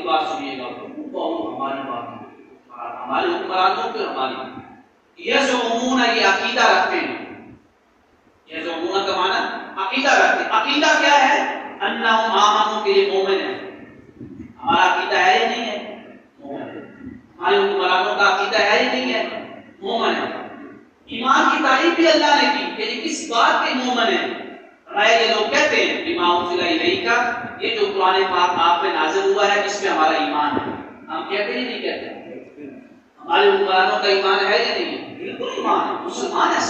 بات سنیے گا، ہماری بات ہمارے حکمرانوں کی ہماری یزعمون، یہ عقیدہ رکھتے ہیں، یزعمون کا معنی عقیدہ رکھتے ہیں۔ عقیدہ کیا ہے؟ انہم آمنوا کہ یہ مومن ہے۔ ہمارا عقیدہ ہے یا نہیں ہے؟ مومن ہے۔ ہمارے حکمرانوں کا عقیدہ ہے یا نہیں ہے؟ مومن ہے۔ ایمان کی تعریف بھی اللہ نے کی کہ یہ کس بات کے مومن ہیں؟ یہ لوگ کہتے ہیں بما انزل الیک، یہ جو قرآن پاک آپ پہ نازل ہوا ہے اس پہ ہمارا ایمان ہے۔ ہم کہتے ہیں نہیں کہتے؟ ہمارے حکمرانوں کا ایمان ہے یا نہیں ہے؟ بالکل ایمان ہے، مسلمان ہے،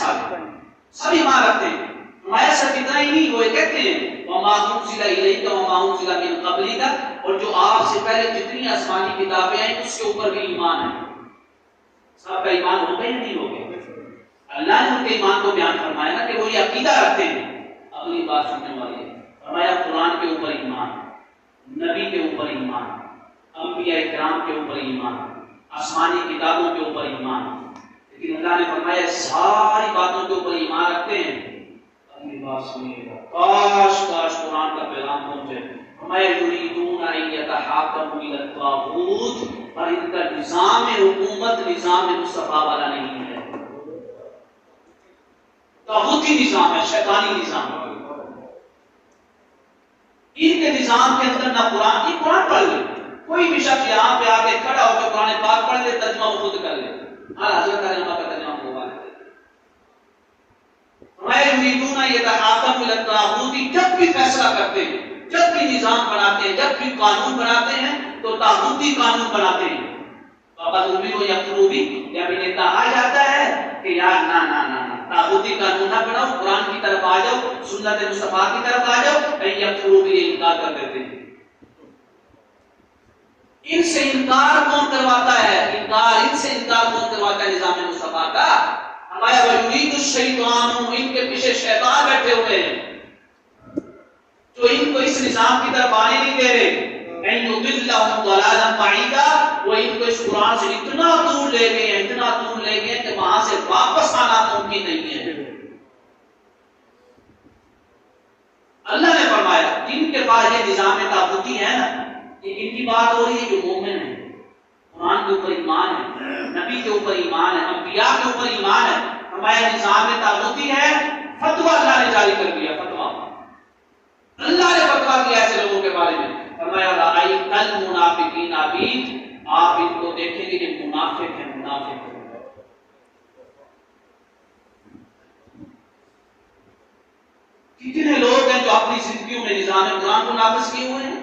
سب ایمان رکھتے ہیں۔ ہمارے ساتھ اتنا ہی نہیں، وہ کہتے ہیں وما انزل الیک وما انزل من قبلک، اور جو آپ سے پہلے جتنی آسمانی کتابیں ہیں اس کے اوپر بھی ایمان ہے۔ سب کا ایمان ہو گیا یا نہیں ہو گیا؟ اللہ نے ان کے ایمان کو بیان فرمایا نا کہ وہ یہ عقیدہ رکھتے ہیں۔ اگلی بات سننے والی ہے، فرمایا قرآن کے اوپر ایمان، نبی کے اوپر ایمان، انبیاء کرام کے اوپر ایمان، آسمانی کتابوں کے اوپر ایمان۔ لیکن اللہ نے فرمایا ساری باتوں کے اوپر ایمان رکھتے ہیں۔ اگلی بات سنیے گا، کاش قرآن کا پیغام پہنچے۔ فرمایا یریدون ان یتحاکموا الی الطاغوت، پر ان کا نظام حکومت نظام مصطفیٰ والا نہیں ہے، طاغوتی نظام ہے، شیطانی نظام ہے۔ ان کے نظام کے اندر نہ قرآن، یہ قرآن پڑھ لے، کوئی بھی شخص یہاں پہ آ کے کھڑا ہو کے قرآن پاک پڑھ لے، ترجمہ وہ خود کر لے، حضرت کا ترجمہ ہوگا۔ یریدون ان یتحاکموا الی الطاغوت، جب بھی فیصلہ کرتے ہیں، جب بھی نظام بناتے ہیں، جب بھی قانون بناتے ہیں تو طاغوتی قانون بناتے ہیں۔ بابا ظلمی ہو یا قروبی، جب انہیں کہا جاتا ہے کہ یار نہ نہ نہ طاغوتی قانون نہ بناؤ، قرآن کی طرف آ جاؤ، سنت مصطفیٰ کی طرف آ جاؤ، یا قروبی یہ انکار کر دیتے ہیں۔ ان سے انکار کون کرواتا ہے؟ ان سے انکار کون کرواتا ہے نظام مصطفیٰ کا؟ ہمارا وجود الشیطان، ان کے پیچھے شیطان بیٹھے ہوئے ہیں جو ان کو اس نظام کی طرف آنے نہیں دے رہے۔ ان یضلهم ضلالا بعیدا، وہ ان کو اس قرآن سے اتنا دور لے گئے ہیں، اتنا دور لے گئے کہ وہاں سے واپس آنا ممکن نہیں ہے۔ اللہ نے فرمایا جن کے پاس یہ نظام طاغوتی ہے نا، ان کی بات ہو رہی ہے جو مومن ہے، قرآن کے اوپر ایمان ہے، نبی کے اوپر ایمان ہے، انبیاء کے اوپر ایمان ہے۔ ہمارا نظام طاغوتی ہے، فتویٰ اللہ نے جاری کر دیا، فتویٰ اللہ نے فتویٰ کیا ایسے لوگوں کے بارے میں۔ فرمایا رأیت المنافقین ابھی، آپ ان کو دیکھیں گے کہ منافق ہیں، منافق ہیں۔ کتنے لوگ ہیں جو اپنی زندگیوں میں نظام قرآن کو نافذ کیے ہوئے ہیں؟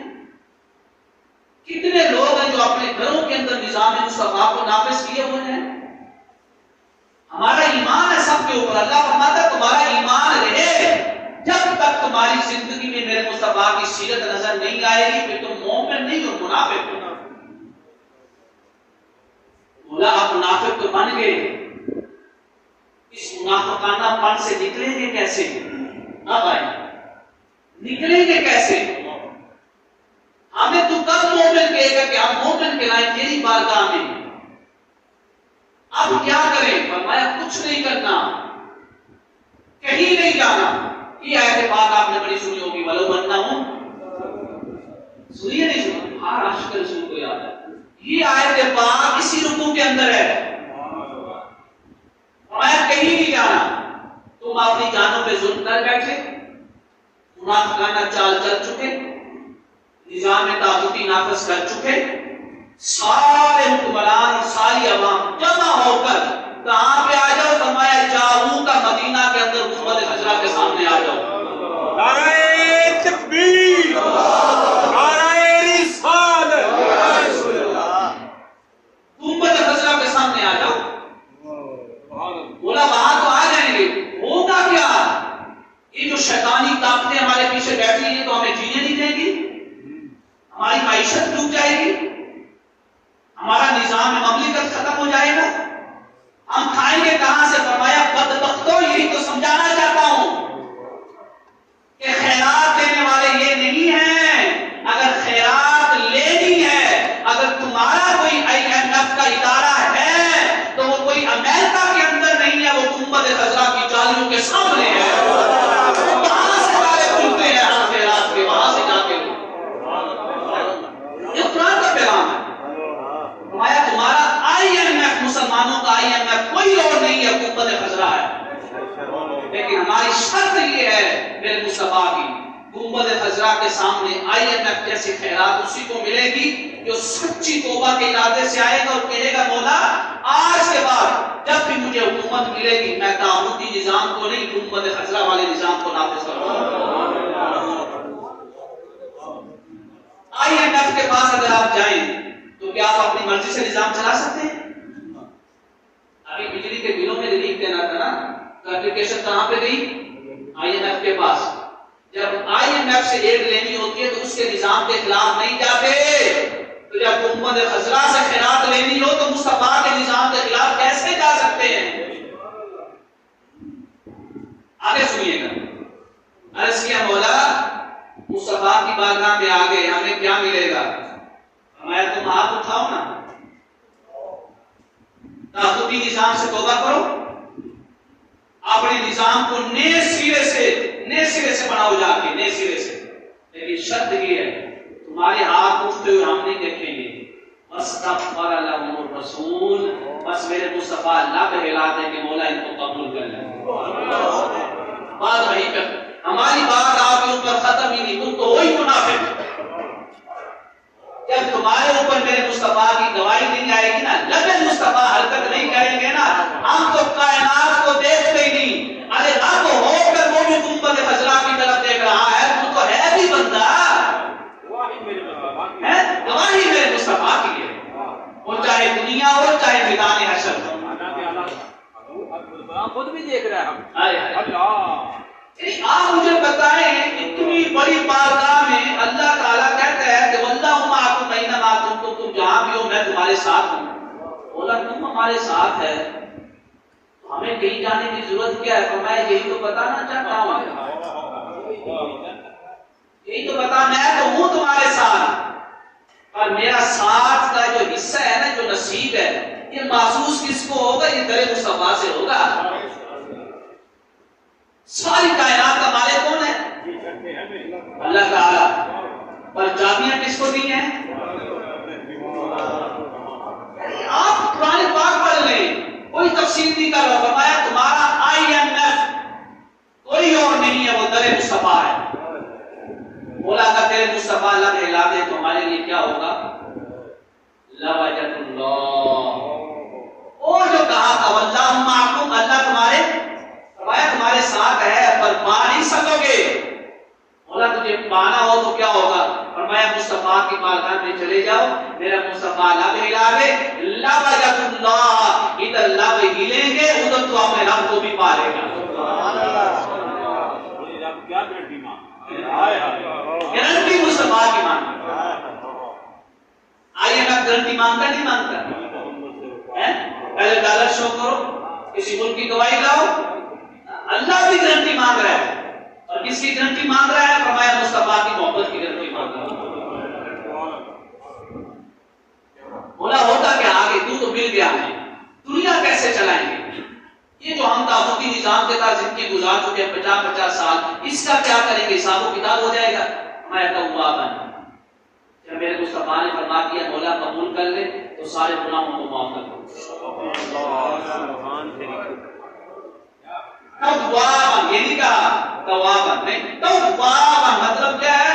کتنے لوگ ہیں جو اپنے گھروں کے اندر نظام مصطفیٰ کو نافذ کیے ہوئے ہیں؟ ہمارا ایمان ہے سب کے اوپر۔ اللہ فرماتا ہے تمہارا ایمان رہے جب تک تمہاری زندگی میں میرے مصطفیٰ کی سیرت نظر نہیں آئے گی کہ تم مومن نہیں ہو، منافق ہو۔ مولا آپ منافق تو بن گئے، اس منافقانہ پن سے نکلیں گے کیسے؟ اب آئے نکلیں گے کیسے؟ ہمیں تو کب مومن کہے گا کہ ہم مومن کہلائیں تیری بارگاہ میں؟ اب کیا کریں؟ فرمایا کچھ نہیں کرنا، کہیں نہیں جانا۔ یہ آیت پاک آپ نے بڑی سنی ہوگی، ولو انہم، سنیے نہیں سنی؟ ہر عاشق رسول کو یاد ہے یہ آیت پاک، اسی رکوع کے اندر ہے۔ فرمایا کہیں نہیں جانا، تم اپنی جانوں پہ ظلم کر بیٹھے، منافقانہ چال چل چکے، نظام طاغوتی نافذ کر چکے، سارے حکمران اور ساری عوام جمع ہو کر کہاں پہ آ جاؤ؟ فرمایا جاؤ کا مدینہ کے اندر گنبد خضرا کے سامنے آ جاؤ۔ نعرہ تکبیر، نعرہ رسالت، گنبد خضرا کے سامنے آ جاؤ۔ بولا وہاں تو آ جائیں گے، ہوگا کیا؟ یہ جو شیطانی طاقتیں ہمارے پیچھے بیٹھی ہیں تو ہمیں جینے نہیں دیں گی، ہماری معیشت ڈوب جائے گی، ہمارا نظام مملکت ختم ہو جائے گا، ہم کھائیں گے کہاں سے؟ فرمایا بدبختوں، یہی تو سمجھانا چاہتا ہوں کہ خیرات دینے والے یہ نہیں ہیں۔ اگر خیرات لینی ہے، اگر تمہارا کوئی IMF کا ادارہ ہے تو وہ کوئی امریکہ کے اندر نہیں ہے، وہ گنبد خضرا کی جالیوں کے سامنے ہے۔ وہاں سے والے کھلتے ہیں ہر خیرات کے، وہاں سے جا کے یہ قرآن کا پیغام شرط یہ ہے میرے مصطفیٰ کی، گنبد خضرا کے سامنے IMF جیسی خیرات اسی کو ملے گی جو سچی توبہ کے ارادے سے آئے گا اور کہے گا مولا آج کے بعد جب بھی مجھے حکومت ملے گی میں طاغوتی نظام کو نہیں، گنبد خضرا والے نظام کو نافذ کروں گا۔ IMF کے پاس اگر آپ جائیں تو کیا آپ اپنی مرضی سے نظام چلا سکتے ہیں؟ ابھی بجلی کے بلوں میں ریلیف دینا تھا نا، تو اپلیکیشن کہاں پہ گئی؟ IMF کے پاس۔ جب IMF سے ایڈ لینی ہوتی ہے تو اس کے نظام کے خلاف نہیں جاتے، تو جب گنبد خضرا سے خیرات لینی ہو تو مصطفیٰ کے نظام کے خلاف کیسے جا سکتے ہیں؟ آگے سنیے گا، عرض کیا مولا مصطفیٰ کی بارگاہ میں آگے ہمیں کیا ملے گا؟ فرمایا تم ہاتھ اٹھاؤ نا، طاغوتی نظام سے توبہ کرو، اپنے نظام کو نئے سرے سے بناؤ جا کے، نئے سرے سے، لیکن شرط یہ ہے تمہارے ہاتھ اٹھتے ہوئے ہم نہیں دیکھیں گے۔ واستغفر لهم الرسول، بس میرے مصطفیٰ اللہ پہ ہلا دیں کہ مولا ان کو قبول کر لیں۔ بات وہیں پہ، ہماری بات آپ کے اوپر ختم ہی نہیں، تم تو وہی منافق۔ جب تمہارے اوپر میرے مصطفیٰ کی گواہی نہیں آئے گی نا، لبے مصطفیٰ حرکت نہیں کریں گے نا، ہم تو کائنات کو دیکھتے ہی نہیں۔ ارے رب ہو کر وہ بھی گنبد خضرا کی طرف دیکھ رہا ہے، تو تو ہے بھی بندہ، گواہی میرے مصطفیٰ کی ہے، وہ چاہے دنیا ہو چاہے میدان حشر ہو، خود بھی دیکھ رہا ہے اللہ۔ آپ مجھے بتائیں اتنی بڑی بارگاہ میں اللہ تعالیٰ کہتا ہے کہ واللہ معکم اینما کنتم، تم جہاں بھی ہو میں تمہارے ساتھ ہوں۔ بولا تم ہمارے ساتھ ہے تو ہمیں کہیں جانے کی ضرورت کیا ہے؟ فرمایا یہی تو بتانا چاہتا ہوں، یہی تو بتا، میں تو ہوں تمہارے ساتھ، پر میرا ساتھ کا جو حصہ ہے نا، جو نصیب ہے، یہ محسوس کس کو ہوگا؟ یہ در مصطفیٰ سے ہوگا۔ ساری کائنات کا مالک کون ہے؟ اللہ تعالیٰ، پر چابیاں کس کو دی ہیں؟ آپ قرآن پاک پڑھ لیں، کوئی تفسیر نہیں کر رہا، فرمایا تمہارا IMF کوئی اور نہیں ہے، وہ در مصطفیٰ ہے۔ بولا اگر تیرے مصطفیٰ اللہ نے ہلا دے تو ہمارے لیے کیا ہوگا؟ لوجت اللہ، وہ جو کہا تھا واللہ معکم، اللہ تمہارے تمہارے ساتھ ہے پر پا نہیں سکو گے۔ بولا تجھے پانا ہو تو کیا ہوگا؟ فرمایا مصطفیٰ کی بارگاہ میں چلے جاؤ، میرا مصطفیٰ لب ہلا دے، لوجت اللہ، ادھر لب ہلیں گے ادھر تو اپنے رب کو بھی پا لے گا۔ کیا گارنٹی مانگ، گارنٹی مصطفیٰ کی مانگ۔ IMF گارنٹی مانگتا نہیں مانگتا؟ پہلے ڈالر شو کرو، کسی ملک کی گواہی لاؤ، اللہ بھی گارنٹی مانگ رہا ہے، اور کس کی گارنٹی مانگ رہا ہے؟ فرمایا مصطفیٰ کی محبت کی گارنٹی مانگ رہا ہے۔ بولا ہوتا کہ آگے تو مل گیا ہے، دنیا کیسے چلائیں گے؟ یہ جو ہم طاغوتی نظام کے تحت زندگی گزار چکے ہیں 50 سال، اس کا کیا کریں گے؟ حساب و کتاب ہو جائے گا۔ میں توابا، جب میرے مصطفیٰ نے فرما دیا مولا قبول کر لے تو سارے گناہوں کو معاف کر دو۔ توابا، یہ نہیں کہا توابا، نہیں، توابا مطلب کیا ہے؟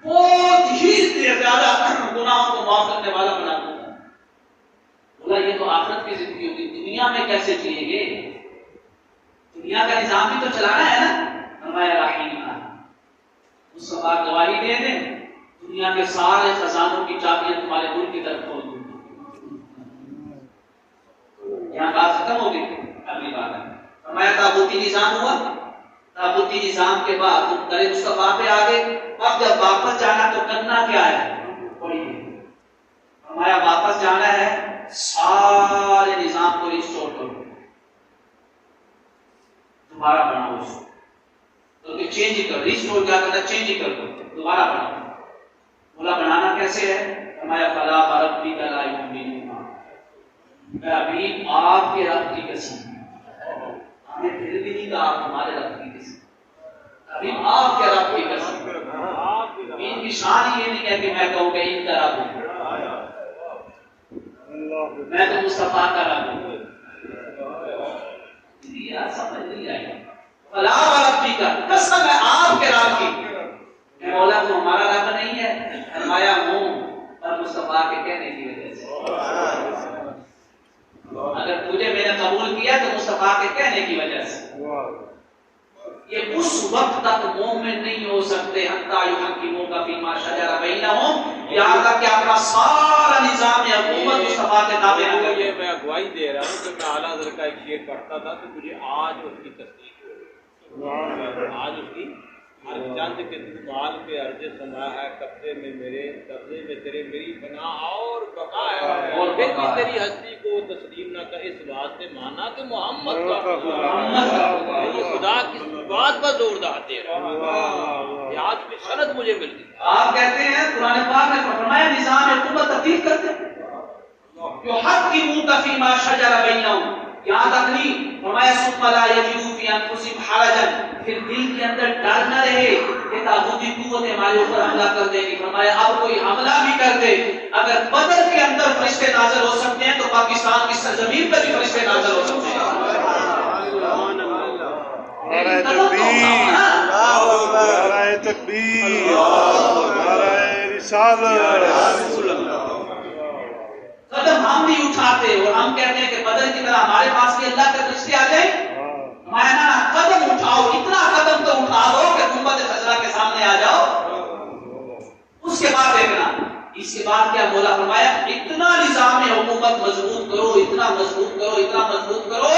بہت ہی زیادہ گناہوں کو معاف کرنے والا بنا دوں گا۔ بولا یہ تو آخرت کی زندگی ہوگی، دنیا میں کیسے جئیں گے؟ دنیا کا نظام بھی تو چلانا ہے نا۔ فرمایا رحیم، مصطفیٰ گواہی دے دیں، دنیا کے سارے خزانوں کی چابیاں تمہارے ملک کی طرف کھول دوں۔ یہاں بات ختم ہو گئی، اگلی بات ہے فرمایا تابوتی نظام ہوا، تابوتی نظام کے بعد تم در مصطفیٰ پہ آگے، اب جب واپس جانا تو کرنا کیا ہے؟ فرمایا واپس جانا ہے سارے نظام کو ریسٹور کرو، دوبارہ بناؤ اس کو، تو چینج ہی کر، ریسٹور کیا کرنا؟ چینج ہی کر دو، دوبارہ بناؤ۔ بولا بنانا کیسے ہے؟ فرمایا فلا وربک لا یؤمنون، میں ابھی آپ کے رب کی قسم، ہمیں پھر بھی نہیں کہا آپ ہمارے رب کی قسم، ابھی آپ کے رب کی قسم۔ ان کی شان یہ نہیں ہے کہ میں کہوں کہ ان کا رب ہوں، میں تو مصطفیٰ کا رب ہوں۔ یہ سمجھ نہیں آئی، فلا وربی کا، قسم ہے آپ کے رب کی، اے مولا تو ہمارا رب نہیں ہے؟ فرمایا ہوں، اور مصطفیٰ کے کہنے کی وجہ سے۔ اگر تجھے میں نے قبول کیا تو مصطفیٰ کے کہنے کی وجہ سے۔ یہ اس وقت تک مومن نہیں ہو سکتے حتیٰ یحکموک فیما شجر بینہم، یہاں تک کہ اپنا سارا نظام حکومت مصطفیٰ کے تابع نہ کر یہ میں اگواہی دے رہا ہوں کہ میں اعلیٰ حضرت کا ایک شعر پڑھتا تھا تو مجھے آج اس کی تصدیق ہوئی، آج اس کی ہر چند کے مال پہ عرض سما ہے، قبضے میں میرے، قبضے میں تیرے میری پناہ اور بقا ہے، اور پھر بھی تیری ہستی کو تسلیم نہ کر، اس بات سے مانا کہ محمد کا یہ خدا کس بات پر زور دے رہا ہے، آج کی سند مجھے مل گئی۔ آپ کہتے ہیں قرآن پاک نے فرمایا نظام حکومت تبدیل کرتے ہیں، یحکموک فیما شجر بینہم، یہاں تک نہیں، فرمایا ثم لا یجدوا فی انفسہم حرجا، پھر دل کے اندر ڈر نہ رہے کہ طاغوتی قوت ہمارے اوپر حملہ کر دے گی۔ فرمایا اب کوئی حملہ بھی کر دے، اگر بدر کے اندر فرشتے نازل ہو سکتے ہیں تو پاکستان کی سرزمین پر بھی فرشتے نازل ہو سکتے ہیں۔ نعرہ تکبیر، نعرہ تکبیر، نعرہ رسالت۔ قدم ہم نہیں اٹھاتے اور ہم کہتے ہیں کہ بدر کی طرح ہمارے پاس بھی اللہ کے فرشتے آ جائیں، میں نہ قدم اٹھاؤ، اتنا قدم تو اٹھا دو کہ امت خزرہ کے سامنے آ جاؤ، اس کے بعد دیکھنا۔ اس کے بعد کیا مولا فرمایا اتنا نظام حکومت مضبوط کرو، اتنا مضبوط کرو، اتنا مضبوط کرو،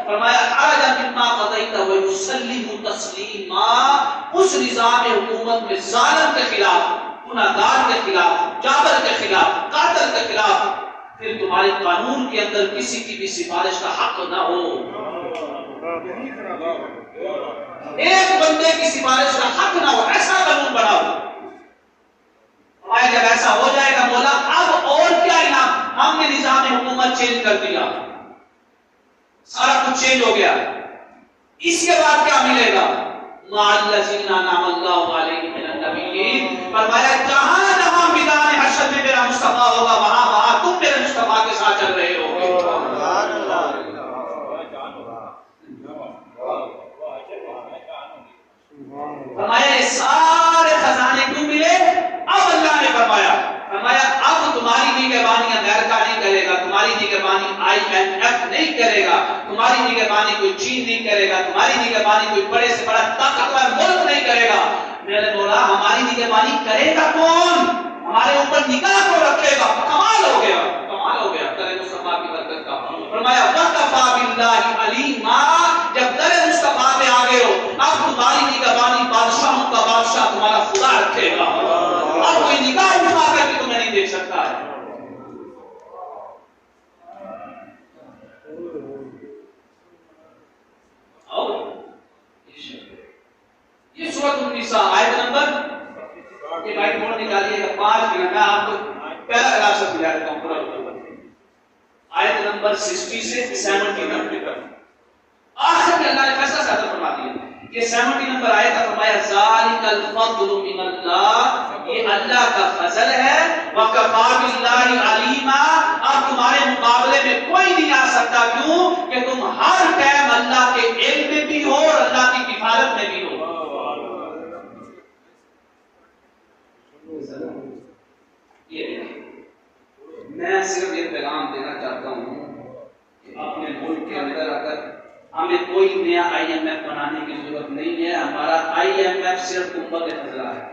فرمایا حرجا مما قضیت ویسلموا تسلیما، اس نظام حکومت میں ظالم کے خلاف، گنہگار کے خلاف، جابر کے خلاف، قاتل کے خلاف پھر تمہارے قانون کے اندر کسی کی بھی سفارش کا حق نہ ہو، ایک بندے کی سفارش کا حق نہ ہو، ایسا قانون بناؤ۔ جب ایسا ہو جائے گا مولا اب اور کیا انعام، ہم نے نظام حکومت چینج کر دیا، سارا کچھ چینج ہو گیا، اس کے بعد کیا ملے گا؟ مع الذین انعم اللہ علیہم من النبیین، فرمایا جہاں جہاں میدان حشر میں میرا مصطفیٰ ہوگا وہاں وہاں تم میرے مصطفیٰ کے ساتھ چل رہے ہو گے۔ فرمایا یہ سارے خزانے کیوں ملے؟ اب اللہ نے فرمایا اب تمہاری نگہبانی امریکہ نہیں کرے گا، تمہاری نگہبانی IMF نہیں کرے گا، تمہاری نگہبانی کوئی چین نہیں کرے گا، تمہاری نگہبانی کوئی بڑے سے بڑا طاقتور ملک نہیں کرے گا۔ میرے مولا ہماری نگہبانی کرے گا کون؟ ہمارے اوپر نگاہ کو رکھے گا۔ کمال ہو گیا، کمال ہو گیا در مصطفیٰ کی برکت کا۔ فرمایا وَكَفَى بِاللَّهِ عَلِيمًا، جب در مصطفیٰ پہ آ گئے ہو اب تمہاری نگہبانی بادشاہوں کا بادشاہ تمہارا خدا رکھے گا، اب کوئی نگاہ اٹھا کر کے تمہیں نہیں دیکھ سکتا ہے۔ اور یہ سورۃ النساء آیت نمبر، یہ بھائی تھوڑا نکالیے گا 5 منٹ میں آپ کو پہلا کلاس سے بجا دیتا ہوں پورا آیت نمبر 60 سے 70 تک۔ آخر میں اللہ نے فیصلہ صادر فرما دیا، یہ 70 نمبر آیت کا فرمایا ذالک الفضل من اللہ، یہ اللہ کا فضل ہے، وکفا باللہ علیما، اب تمہارے مقابلے میں کوئی نہیں آ سکتا، کیوں کہ تم ہر ٹائم اللہ کے علم میں بھی ہو اور اللہ کی کفالت میں بھی ہو۔ میں صرف یہ پیغام دینا چاہتا ہوں کہ اپنے ملک کے اندر اگر ہمیں کوئی نیا IMF بنانے کی ضرورت نہیں ہے، ہمارا IMF صرف امت خزرہ ہے،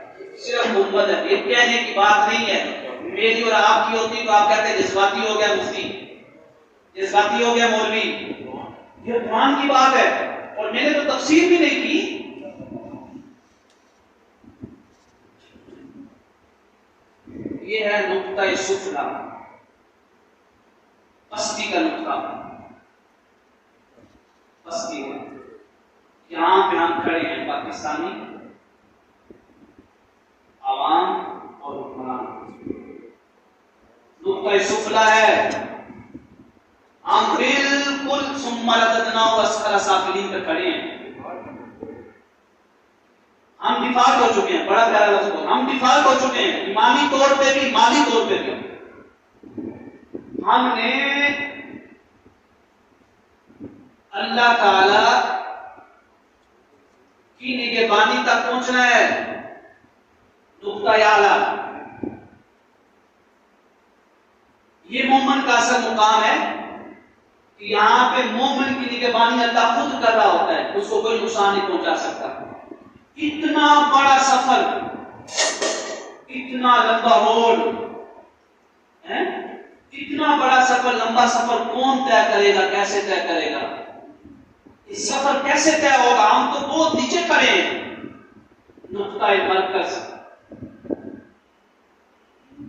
صرف امت ہے، یہ کہنے کی بات نہیں ہے، میری اور آپ کی ہوتی تو آپ کہتے ہیں جذباتی ہو گیا مفتی، جذباتی ہو گیا مولوی، یہ قرآن کی بات ہے، اور میں نے تو تفسیر بھی نہیں کی۔ یہ ہے نقطہ سفلی، پستی کا نقطہ، پستی ہے، یہاں پہ ہم کھڑے ہیں پاکستانی عوام اور حکمران، نقطہ سفلی ہے، ہم بالکل ثم رددناہ اسفل سافلین پہ کھڑے ہیں، ہم ڈیفالٹ ہو چکے ہیں، بڑا پیارا لفظ بول، ہم ڈیفالٹ ہو چکے ہیں، ایمانی طور پہ بھی مالی طور پہ بھی۔ ہم نے اللہ تعالی کی نگہبانی تک پہنچنا ہے، نقطۂ اعلیٰ۔ یہ مومن کا اصل مقام ہے کہ یہاں پہ مومن کی نگہبانی اللہ خود کر رہا ہوتا ہے، اس کو کوئی نقصان نہیں پہنچا سکتا۔ اتنا بڑا سفر، اتنا لمبا روڈ، اتنا بڑا سفر، لمبا سفر کون طے کرے گا؟ کیسے طے کرے گا؟ اس سفر کیسے طے ہوگا؟ ہم تو بہت نیچے کھڑے ہیں۔ نقطۂ مرکز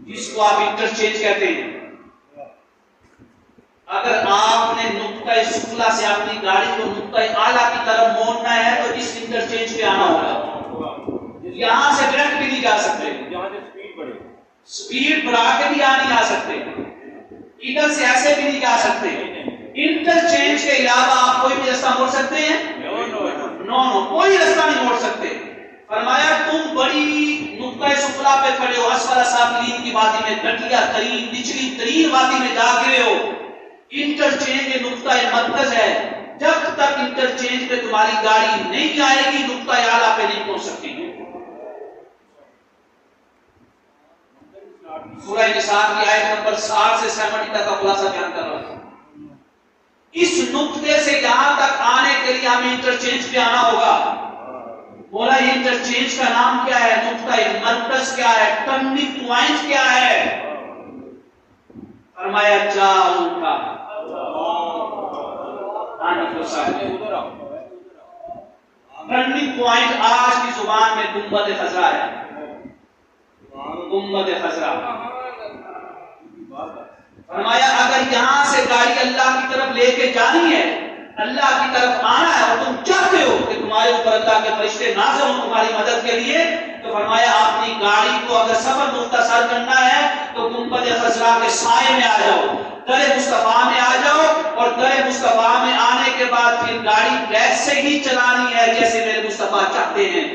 جس کو آپ انٹرچینج کہتے ہیں، اگر آپ نے نقطۂ سفلی سے اپنی گاڑی کو نقطۂ اعلیٰ کی طرف موڑنا ہے تو اس انٹرچینج پہ آنا ہوگا۔ یہاں سے ڈائریکٹ بھی نہیں جا سکتے، سپیڈ بڑھا کے بھی یہاں نہیں آ سکتے، ادھر سے ایسے بھی نہیں جا سکتے۔ انٹرچینج کے علاوہ آپ کوئی بھی رستہ موڑ سکتے ہیں؟ نو، کوئی رستہ نہیں موڑ سکتے۔ فرمایا تم بڑی نقطۂ سفلی پہ کھڑے ہو، اسفل سافلین کی وادی میں، گھٹیا ترین نچلی ترین وادی میں جا گرے ہو۔ انٹرچینج نقطۂ مرکز ہے، جب تک انٹرچینج پہ تمہاری گاڑی نہیں آئے گی نقطۂ اعلیٰ پہ نہیں پہنچ سکتی۔ سورہ نساء کی آیت نمبر 60 سے 70 تک کا خلاصہ بیان کر رہا ہوں۔ اس نقطے سے یہاں تک آنے کے لیے ہمیں انٹرچینج پہ آنا ہوگا۔ بولا یہ انٹرچینج کا نام کیا ہے؟ نقطۂ مرکز کیا ہے؟ ٹرننگ پوائنٹ کیا ہے؟ فرمایا جاؤ کا ٹرننگ پوائنٹ آج کی زبان میں گنبد خضرا ہے۔ گنبد خضرا، فرمایا اگر یہاں سے گاڑی اللہ کی طرف لے کے جانی ہے، اللہ کی طرف آنا ہے، اور تم چاہتے ہو کہ تمہارے اوپر اللہ کے فرشتے نازل ہوں تمہاری مدد کے لیے، تو فرمایا اپنی گاڑی کو اگر سفر مختصر کرنا ہے تو گنبد خضرا کے سائے میں آ جاؤ، در مصطفیٰ میں آ جاؤ، اور در مصطفیٰ میں آنے کے بعد پھر گاڑی ویسے ہی چلانی ہے جیسے میرے مصطفیٰ چاہتے ہیں۔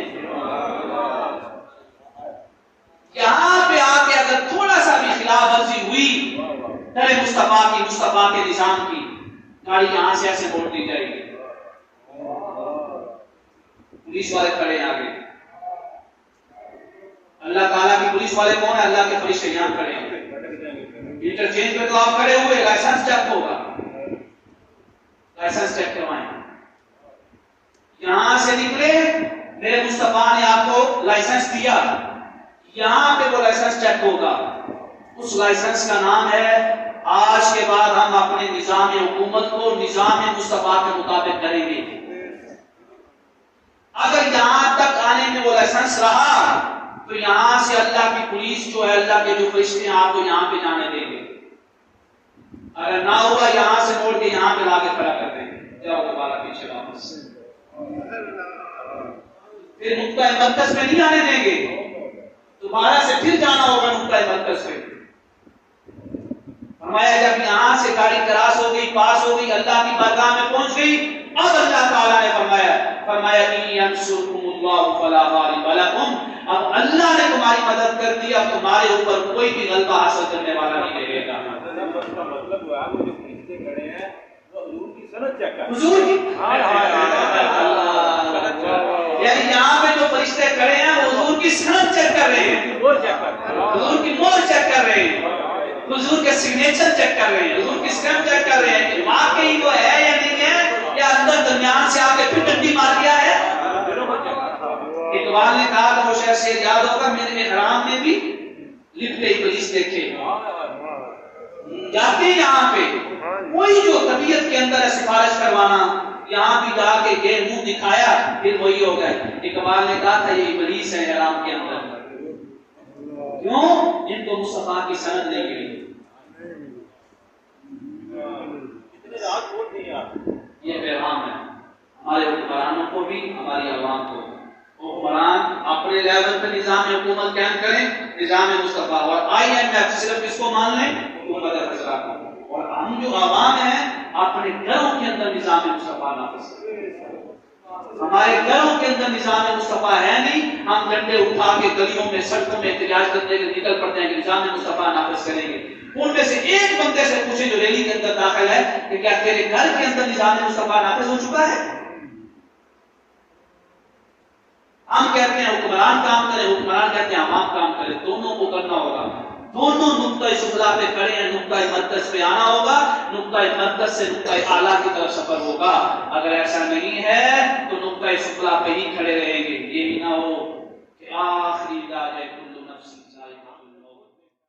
یہاں پہ آ کے اگر تھوڑا سا بھی خلاف ورزی ہوئی در مصطفیٰ کی، مصطفیٰ کے نظام کی، گاڑی یہاں سے ایسے موڑ دی جائے گی۔ پولیس والے کھڑے ہیں آگے، اللہ تعالیٰ کی پولیس والے کون ہے؟ اللہ کے فرشتے یہاں کھڑے ہیں۔ انٹرچینج پہ تو آپ کھڑے ہوئے، لائسنس چیک ہوگا، لائسنس چیک کروائیں۔ یہاں سے نکلے، میرے مصطفیٰ نے آپ کو لائسنس دیا، یہاں پہ وہ لائسنس چیک ہوگا۔ اس لائسنس کا نام ہے آج کے بعد ہم اپنے نظام حکومت کو نظام مصطفیٰ کے مطابق کریں گے۔ اگر یہاں تک آنے میں وہ لائسنس رہا تو یہاں سے اللہ کی پولیس جو ہے، اللہ کے جو فرشتے ہیں، آپ کو یہاں پہ جانے دیں گے۔ اگر نہ ہوا یہاں سے موڑ کے یہاں پہ لا کے کھڑا کر دیں گے، جاؤ دوبارہ پیچھے واپس۔ پھر نقطۂ مرکز میں نہیں آنے دیں گے، دوبارہ سے پھر جانا ہوگا نقطۂ مرکز پہ۔ فرمایا جب یہاں سے گاڑی کراس ہو گئی، پاس ہو گئی، اللہ کی بارگاہ میں پہنچ گئی، اب اللہ تعالیٰ نے فرمایا ان ینصرکم اللہ فلا غالب لکم، اب اللہ نے تمہاری مدد کر دی، اب تمہارے اوپر کوئی بھی غلبہ حاصل کرنے والا نہیں رہے گا۔ مطلب وہ جو فرشتے کھڑے ہیں وہ حضور کی سند چیک کر، حضور کی یعنی یہاں پہ جو فرشتے کھڑے ہیں وہ حضور کی سند چیک کر رہے ہیں، حضور کی مہر چیک کر رہے ہیں، حضور کے سگنیچر چیک کر رہے ہیں، حضور کی اسٹیمپ چیک کر رہے ہیں کہ واقعی وہ ہے یا نہیں ہے، یا اندر درمیان سے آ کے پھر ڈنڈی مار دیا ہے۔ اقبال نے کہا کہ وہ شہر سے یاد ہوگا، میں نے احرام میں بھی لپٹے ابلیس دیکھے۔ جاتے ہیں یہاں پہ وہی جو طبیعت کے اندر ہے سفارش کروانا، یہاں بھی جا کے گئے، منہ دکھایا، پھر وہی ہو گئے۔ اقبال نے کہا تھا یہ ابلیس ہے احرام کے اندر، کیوں؟ ان کو مصطفیٰ کی سند نہیں ملی۔ یہ پیغام ہے ہمارے حکمرانوں کو بھی، ہماری عوام کو۔ حکمران اپنے لیول پہ نظام حکومت قائم کریں، نظام مصطفیٰ، اور IMF صرف اس کو مان لیں، حکومت خضرا کو، اور ہم جو عوام ہیں اپنے گھروں کے اندر نظام مصطفیٰ نافذ کریں۔ ہمارے گھروں کے اندر نظام مصطفیٰ ہے نہیں، ہم ڈنڈے اٹھا کے گلیوں میں، سڑکوں میں احتجاج کرنے کے نکل پڑتے ہیں کہ نظام مصطفیٰ نافذ کریں گے۔ ان میں سے ایک بندے سے پوچھیں جو ریلی کے اندر داخل ہے کہ کیا تیرے گھر کے اندر نظام مصطفیٰ نافذ ہو چکا ہے؟ کہتے ہیں حکمران کام کرے، حکمران کہتے ہیں عوام کام کرے، دونوں کو کرنا ہوگا۔ دونوں نقطۂ سفلا پہ کھڑے ہیں، نقطۂ مرکز پہ آنا ہوگا، نقطۂ مرکز سے نقطۂ اعلیٰ کی طرف سفر ہوگا۔ اگر ایسا نہیں ہے تو نقطۂ سفلا پہ ہی کھڑے رہیں